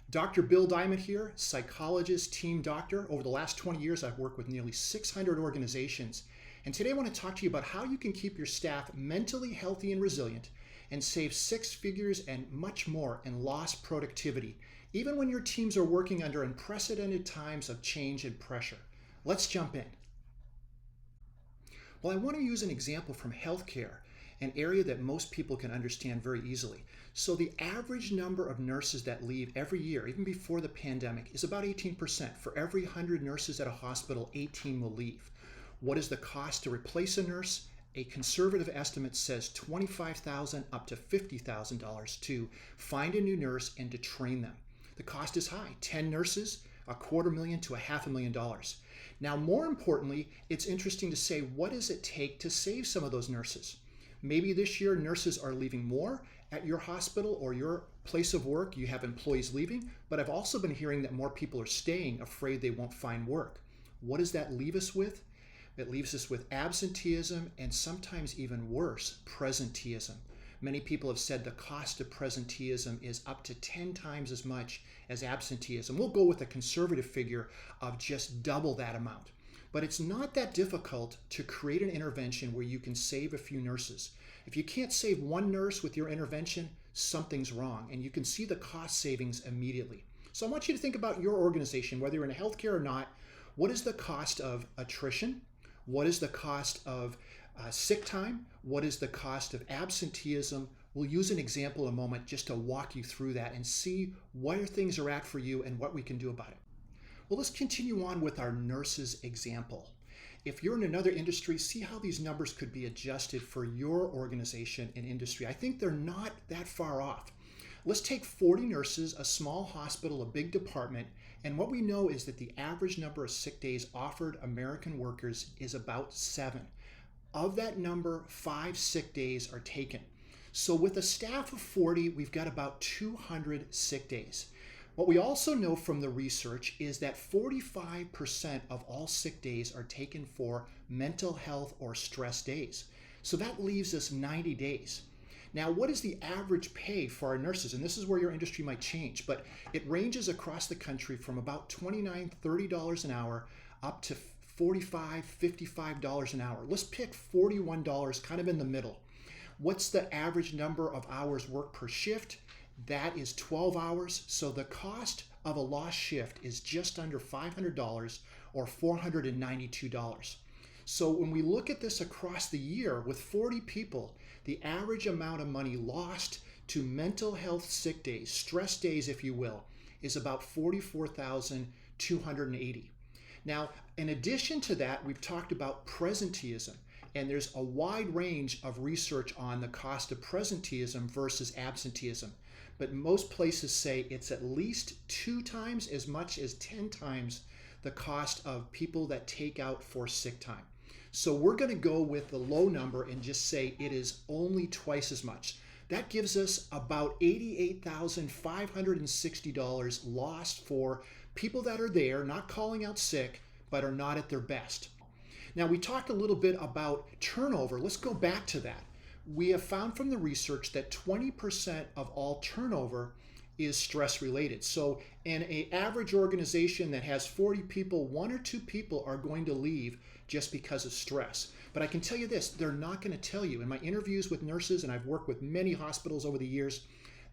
Dr. Bill Diamond here, psychologist, team doctor. Over the last 20 years, I've worked with nearly 600 organizations. And today I want to talk to you about how you can keep your staff mentally healthy and resilient and save six figures and much more in lost productivity, even when your teams are working under unprecedented times of change and pressure. Let's jump in. Well, I want to use an example from healthcare, an area that most people can understand very easily. So the average number of nurses that leave every year, even before the pandemic, is about 18%. For every 100 nurses at a hospital, 18 will leave. What is the cost to replace a nurse? A conservative estimate says $25,000 up to $50,000 to find a new nurse and to train them. The cost is high, 10 nurses, $250,000 to $500,000. Now, more importantly, it's interesting to say, what does it take to save some of those nurses? Maybe this year nurses are leaving more at your hospital or your place of work. You have employees leaving, but I've also been hearing that more people are staying, afraid they won't find work. What does that leave us with? It leaves us with absenteeism and sometimes even worse, presenteeism. Many people have said the cost of presenteeism is up to 10 times as much as absenteeism. We'll go with a conservative figure of just double that amount. But it's not that difficult to create an intervention where you can save a few nurses. If you can't save one nurse with your intervention, something's wrong, and you can see the cost savings immediately. So I want you to think about your organization, whether you're in healthcare or not. What is the cost of attrition? What is the cost of sick time? What is the cost of absenteeism? We'll use an example in a moment just to walk you through that and see where things are at for you and what we can do about it. Well, let's continue on with our nurses example. If you're in another industry, see how these numbers could be adjusted for your organization and industry. I think they're not that far off. Let's take 40 nurses, a small hospital, a big department, and what we know is that the average number of sick days offered American workers is about 7. Of that number, 5 sick days are taken. So with a staff of 40, we've got about 200 sick days. What we also know from the research is that 45% of all sick days are taken for mental health or stress days. So that leaves us 90 days. Now, what is the average pay for our nurses? And this is where your industry might change, but it ranges across the country from about $29, $30 an hour up to $45, $55 an hour. Let's pick $41, kind of in the middle. What's the average number of hours worked per shift? That is 12 hours. So the cost of a lost shift is just under $500 or $492. So when we look at this across the year with 40 people, the average amount of money lost to mental health sick days, stress days, if you will, is about $44,280. Now, in addition to that, we've talked about presenteeism, and there's a wide range of research on the cost of presenteeism versus absenteeism. But most places say it's at least 2 times as much as 10 times the cost of people that take out for sick time. So we're going to go with the low number and just say it is only twice as much. That gives us about $88,560 lost for people that are there, not calling out sick, but are not at their best. Now, we talked a little bit about turnover. Let's go back to that. We have found from the research that 20% of all turnover is stress related. So in an average organization that has 40 people, 1 or 2 people are going to leave just because of stress. But I can tell you this, they're not going to tell you. In my interviews with nurses, and I've worked with many hospitals over the years,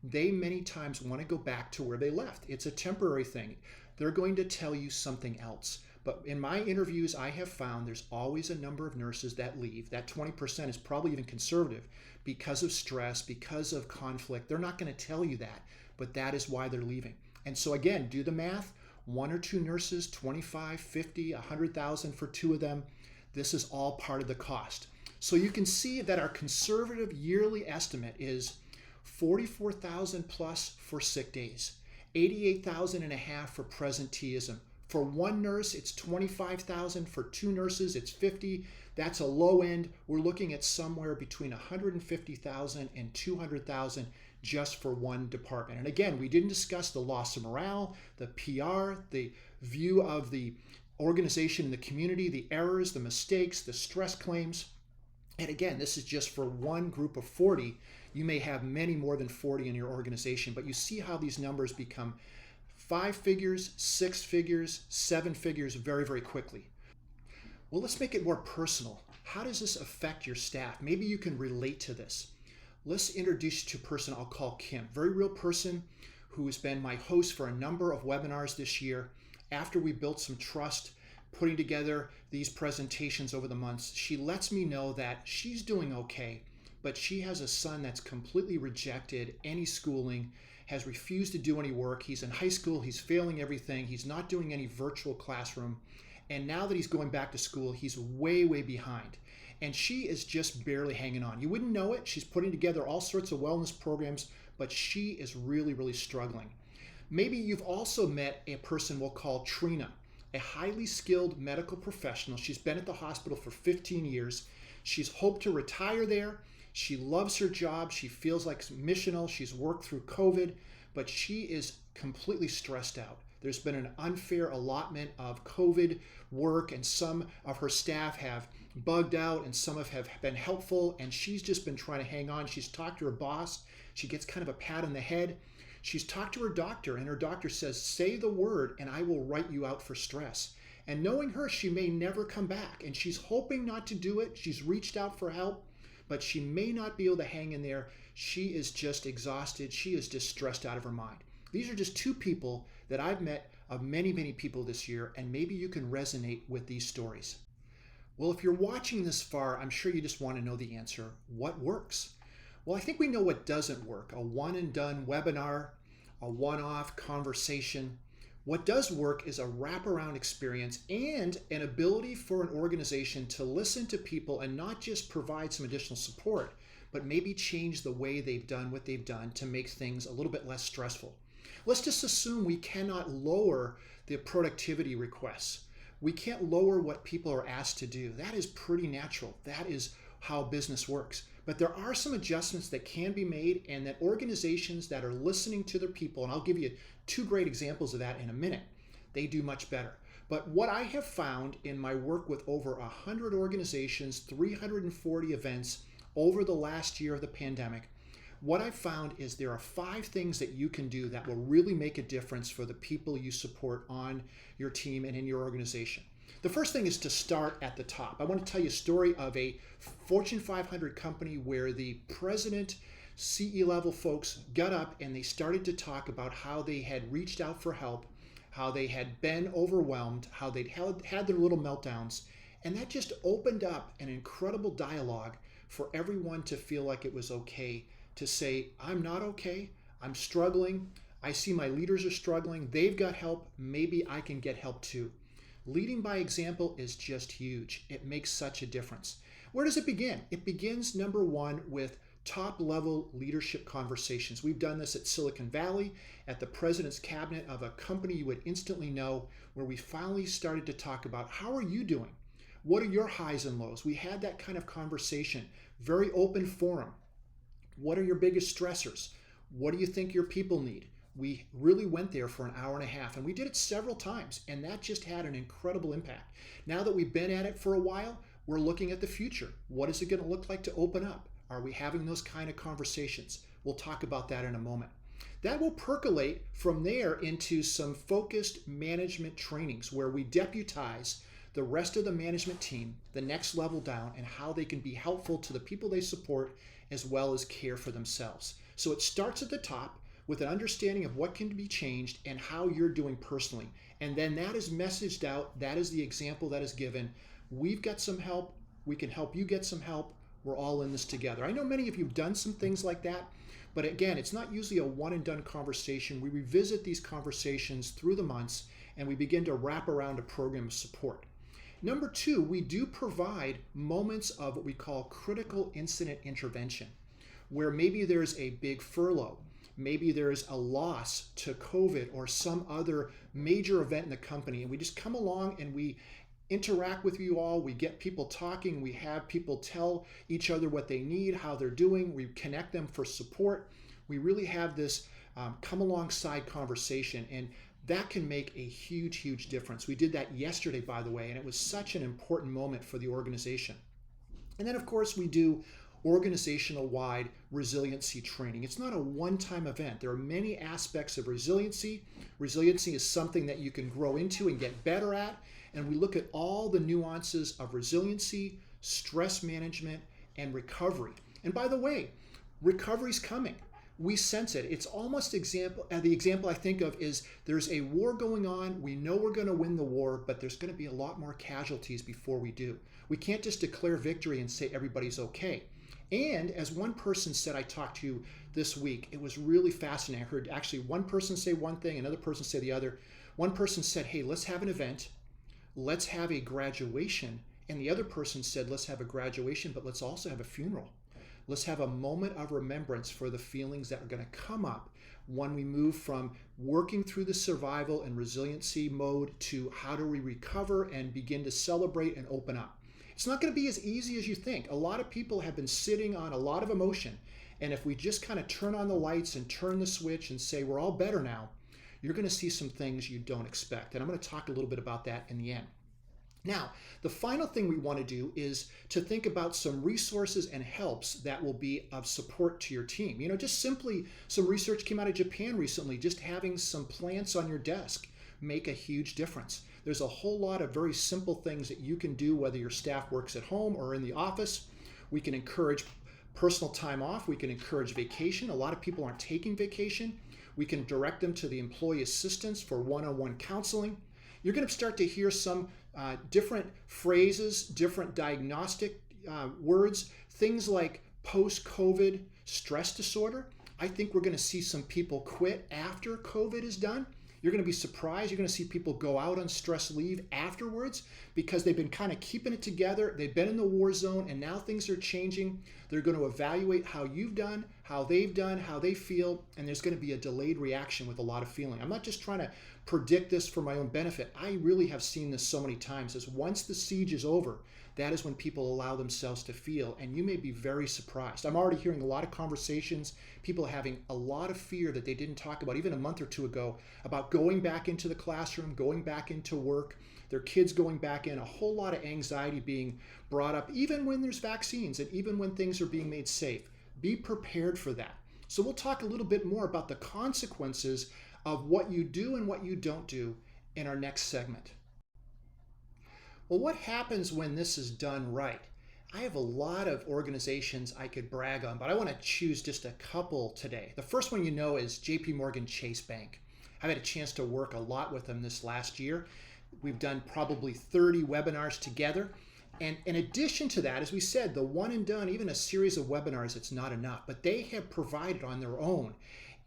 they many times want to go back to where they left. It's a temporary thing. They're going to tell you something else. But in my interviews, I have found there's always a number of nurses that leave. That 20% is probably even conservative because of stress, because of conflict. They're not going to tell you that, but that is why they're leaving. And so again, do the math. 1 or 2 nurses, 25, 50, 100,000 for 2 of them. This is all part of the cost. So you can see that our conservative yearly estimate is 44,000 plus for sick days, 88,000 and a half for presenteeism. For 1 nurse, it's 25,000. For 2 nurses, it's 50. That's a low end. We're looking at somewhere between 150,000 and 200,000 just for 1 department. And again, we didn't discuss the loss of morale, the PR, the view of the organization and the community, the errors, the mistakes, the stress claims. And again, this is just for 1 group of 40. You may have many more than 40 in your organization, but you see how these numbers become 5 figures, 6 figures, 7 figures very, very quickly. Well, let's make it more personal. How does this affect your staff? Maybe you can relate to this. Let's introduce you to a person I'll call Kim. Very real person who has been my host for a number of webinars this year. After we built some trust, putting together these presentations over the months, she lets me know that she's doing okay, but she has a son that's completely rejected any schooling, has refused to do any work. He's in high school, he's failing everything, he's not doing any virtual classroom. And now that he's going back to school, he's way, way behind. And she is just barely hanging on. You wouldn't know it. She's putting together all sorts of wellness programs, but she is really, really struggling. Maybe you've also met a person we'll call Trina, a highly skilled medical professional. She's been at the hospital for 15 years. She's hoped to retire there. She loves her job. She feels like missional. She's worked through COVID, but she is completely stressed out. There's been an unfair allotment of COVID work, and some of her staff have bugged out and some have been helpful, and she's just been trying to hang on. She's talked to her boss. She gets kind of a pat on the head. She's talked to her doctor, and her doctor says, say the word and I will write you out for stress. And knowing her, she may never come back, and she's hoping not to do it. She's reached out for help, but she may not be able to hang in there. She is just exhausted. She is just stressed out of her mind. These are just two people that I've met of many, many people this year, and maybe you can resonate with these stories. Well, if you're watching this far, I'm sure you just want to know the answer. What works? Well, I think we know what doesn't work. A one and done webinar, a one-off conversation. What does work is a wraparound experience and an ability for an organization to listen to people and not just provide some additional support, but maybe change the way they've done what they've done to make things a little bit less stressful. Let's just assume we cannot lower the productivity requests. We can't lower what people are asked to do. That is pretty natural. That is how business works. But there are some adjustments that can be made, and that organizations that are listening to their people, and I'll give you 2 great examples of that in a minute, they do much better. But what I have found in my work with over 100 organizations, 340 events over the last year of the pandemic, what I've found is there are 5 things that you can do that will really make a difference for the people you support on your team and in your organization. The first thing is to start at the top. I want to tell you a story of a Fortune 500 company where the president, CE level folks got up and they started to talk about how they had reached out for help, how they had been overwhelmed, how they'd had their little meltdowns. And that just opened up an incredible dialogue for everyone to feel like it was okay to say, I'm not okay, I'm struggling, I see my leaders are struggling, they've got help, maybe I can get help too. Leading by example is just huge. It makes such a difference. Where does it begin? It begins, number 1, with top-level leadership conversations. We've done this at Silicon Valley, at the president's cabinet of a company you would instantly know, where we finally started to talk about, how are you doing? What are your highs and lows? We had that kind of conversation, very open forum. What are your biggest stressors? What do you think your people need? We really went there for an hour and a half, and we did it several times, and that just had an incredible impact. Now that we've been at it for a while, we're looking at the future. What is it going to look like to open up? Are we having those kind of conversations? We'll talk about that in a moment. That will percolate from there into some focused management trainings where we deputize the rest of the management team, the next level down, and how they can be helpful to the people they support as well as care for themselves. So it starts at the top with an understanding of what can be changed and how you're doing personally. And then that is messaged out. That is the example that is given. We've got some help. We can help you get some help. We're all in this together. I know many of you have done some things like that, but again, it's not usually a one and done conversation. We revisit these conversations through the months and we begin to wrap around a program of support. Number 2, we do provide moments of what we call critical incident intervention, where maybe there's a big furlough, maybe there's a loss to COVID or some other major event in the company, and we just come along and we interact with you all, we get people talking, we have people tell each other what they need, how they're doing, we connect them for support. We really have this come alongside conversation, and that can make a huge, huge difference. We did that yesterday, by the way, and it was such an important moment for the organization. And then, of course, we do organizational-wide resiliency training. It's not a one-time event. There are many aspects of resiliency. Resiliency is something that you can grow into and get better at. And we look at all the nuances of resiliency, stress management, and recovery. And by the way, recovery's coming. We sense it. It's almost the example I think of is there's a war going on. We know we're going to win the war, but there's going to be a lot more casualties before we do. We can't just declare victory and say everybody's okay. And as one person said, I talked to this week, it was really fascinating. I heard actually one person say one thing, another person say the other. One person said, hey, let's have an event. Let's have a graduation. And the other person said, let's have a graduation, but let's also have a funeral. Let's have a moment of remembrance for the feelings that are going to come up when we move from working through the survival and resiliency mode to how do we recover and begin to celebrate and open up. It's not going to be as easy as you think. A lot of people have been sitting on a lot of emotion. And if we just kind of turn on the lights and turn the switch and say we're all better now, you're going to see some things you don't expect. And I'm going to talk a little bit about that in the end. Now, the final thing we want to do is to think about some resources and helps that will be of support to your team. You know, just simply some research came out of Japan recently, just having some plants on your desk make a huge difference. There's a whole lot of very simple things that you can do, whether your staff works at home or in the office. We can encourage personal time off. We can encourage vacation. A lot of people aren't taking vacation. We can direct them to the employee assistants for one-on-one counseling. You're going to start to hear some different phrases, different diagnostic words, things like post-COVID stress disorder. I think we're going to see some people quit after COVID is done. You're going to be surprised. You're going to see people go out on stress leave afterwards because they've been kind of keeping it together. They've been in the war zone and now things are changing. They're going to evaluate how you've done, how they've done, how they feel, and there's going to be a delayed reaction with a lot of feeling. I'm not just trying to predict this for my own benefit. I really have seen this so many times is once the siege is over, that is when people allow themselves to feel, and you may be very surprised. I'm already hearing a lot of conversations, people having a lot of fear that they didn't talk about even a month or two ago about going back into the classroom, going back into work, their kids going back in, a whole lot of anxiety being brought up, even when there's vaccines and even when things are being made safe. Be prepared for that. So we'll talk a little bit more about the consequences of what you do and what you don't do in our next segment. Well, what happens when this is done right? I have a lot of organizations I could brag on, but I want to choose just a couple today. The first one you know is JP Morgan Chase Bank. I've had a chance to work a lot with them this last year. We've done probably 30 webinars together. And in addition to that, as we said, the one and done, even a series of webinars, it's not enough. But they have provided on their own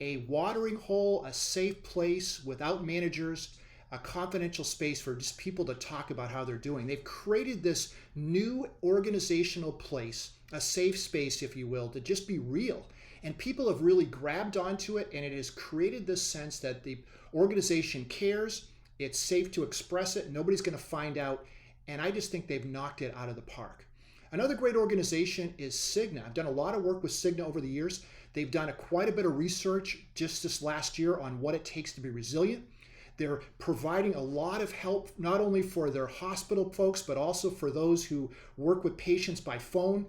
a watering hole, a safe place without managers, a confidential space for just people to talk about how they're doing. They've created this new organizational place, a safe space, if you will, to just be real. And people have really grabbed onto it, and it has created this sense that the organization cares, it's safe to express it, nobody's going to find out, and I just think they've knocked it out of the park. Another great organization is Cigna. I've done a lot of work with Cigna over the years. They've done quite a bit of research just this last year on what it takes to be resilient. They're providing a lot of help, not only for their hospital folks, but also for those who work with patients by phone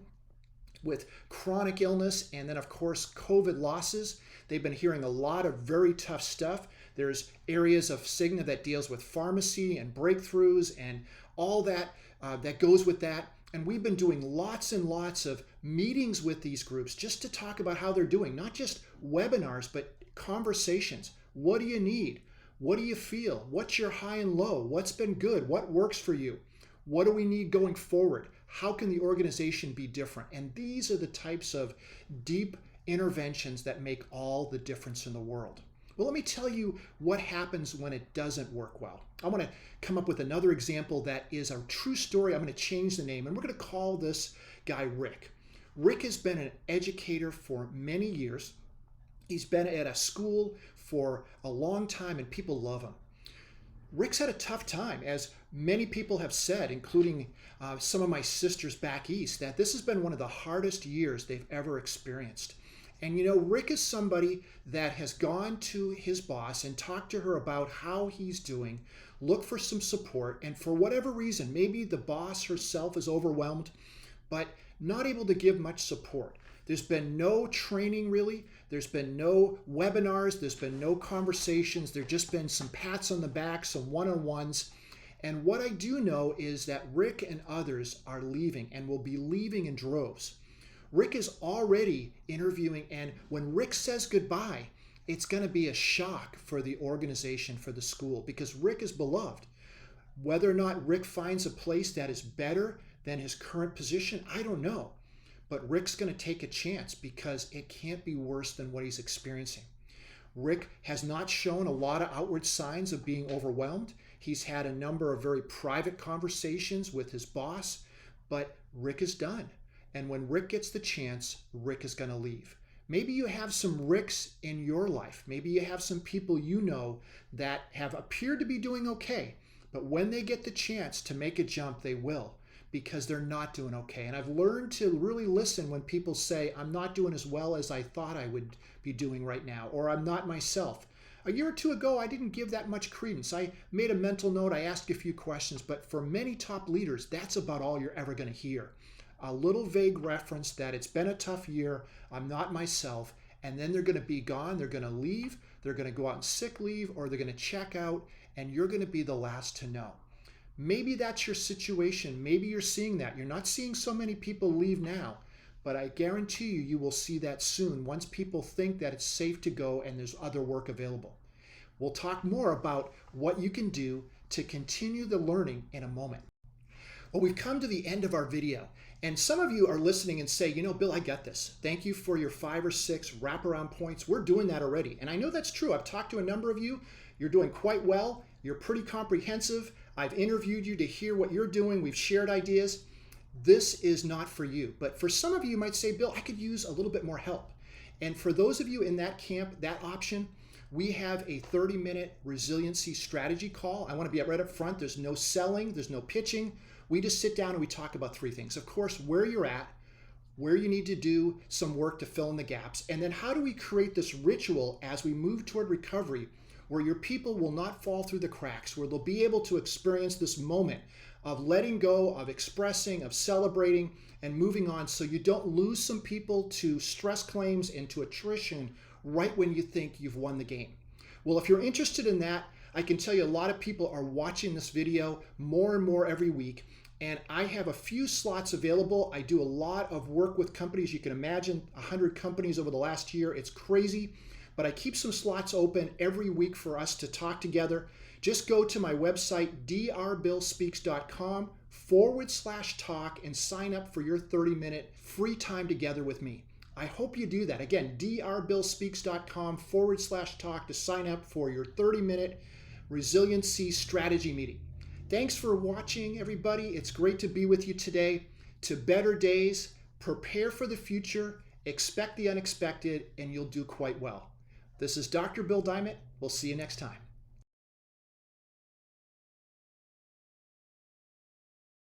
with chronic illness and then, of course, COVID losses. They've been hearing a lot of very tough stuff. There's areas of Cigna that deals with pharmacy and breakthroughs and all that that goes with that. And we've been doing lots and lots of meetings with these groups just to talk about how they're doing, not just webinars, but conversations. What do you need? What do you feel? What's your high and low? What's been good? What works for you? What do we need going forward? How can the organization be different? And these are the types of deep interventions that make all the difference in the world. Well, let me tell you what happens when it doesn't work well. I want to come up with another example that is a true story. I'm going to change the name, and we're going to call this guy Rick. Rick has been an educator for many years. He's been at a school for a long time, and people love him. Rick's had a tough time, as many people have said, including some of my sisters back east, that this has been one of the hardest years they've ever experienced. And you know, Rick is somebody that has gone to his boss and talked to her about how he's doing, look for some support, and for whatever reason, maybe the boss herself is overwhelmed, but not able to give much support. There's been no training really. There's been no webinars. There's been no conversations. There's just been some pats on the back, some one-on-ones. And what I do know is that Rick and others are leaving and will be leaving in droves. Rick is already interviewing, and when Rick says goodbye, it's going to be a shock for the organization, for the school, because Rick is beloved. Whether or not Rick finds a place that is better than his current position, I don't know. But Rick's going to take a chance because it can't be worse than what he's experiencing. Rick has not shown a lot of outward signs of being overwhelmed. He's had a number of very private conversations with his boss, but Rick is done. And when Rick gets the chance, Rick is going to leave. Maybe you have some Ricks in your life. Maybe you have some people you know that have appeared to be doing okay, but when they get the chance to make a jump, they will, because they're not doing okay. And I've learned to really listen when people say, I'm not doing as well as I thought I would be doing right now, or I'm not myself. A year or two ago, I didn't give that much credence. I made a mental note, I asked a few questions, but for many top leaders, that's about all you're ever going to hear. A little vague reference that it's been a tough year, I'm not myself, and then they're going to be gone, they're going to leave, they're going to go out on sick leave, or they're going to check out, and you're going to be the last to know. Maybe that's your situation. Maybe you're seeing that. You're not seeing so many people leave now, but I guarantee you, you will see that soon once people think that it's safe to go and there's other work available. We'll talk more about what you can do to continue the learning in a moment. Well, we've come to the end of our video, and some of you are listening and say, Bill, I got this. Thank you for your 5 or 6 wraparound points. We're doing that already. And I know that's true. I've talked to a number of you. You're doing quite well. You're pretty comprehensive. I've interviewed you to hear what you're doing. We've shared ideas. This is not for you. But for some of you, you might say, Bill, I could use a little bit more help. And for those of you in that camp, that option, we have a 30-minute resiliency strategy call. I want to be right up front. There's no selling. There's no pitching. We just sit down and we talk about 3 things. Of course, where you're at, where you need to do some work to fill in the gaps, and then how do we create this ritual as we move toward recovery where your people will not fall through the cracks, where they'll be able to experience this moment of letting go, of expressing, of celebrating, and moving on so you don't lose some people to stress claims and to attrition right when you think you've won the game. Well, if you're interested in that, I can tell you a lot of people are watching this video more and more every week, and I have a few slots available. I do a lot of work with companies. You can imagine 100 companies over the last year. It's crazy, but I keep some slots open every week for us to talk together. Just go to my website, drbillspeaks.com/talk, and sign up for your 30-minute free time together with me. I hope you do that. Again, drbillspeaks.com/talk to sign up for your 30-minute resiliency strategy meeting. Thanks for watching, everybody. It's great to be with you today. To better days, prepare for the future, expect the unexpected, and you'll do quite well. This is Dr. Bill Diamond. We'll see you next time.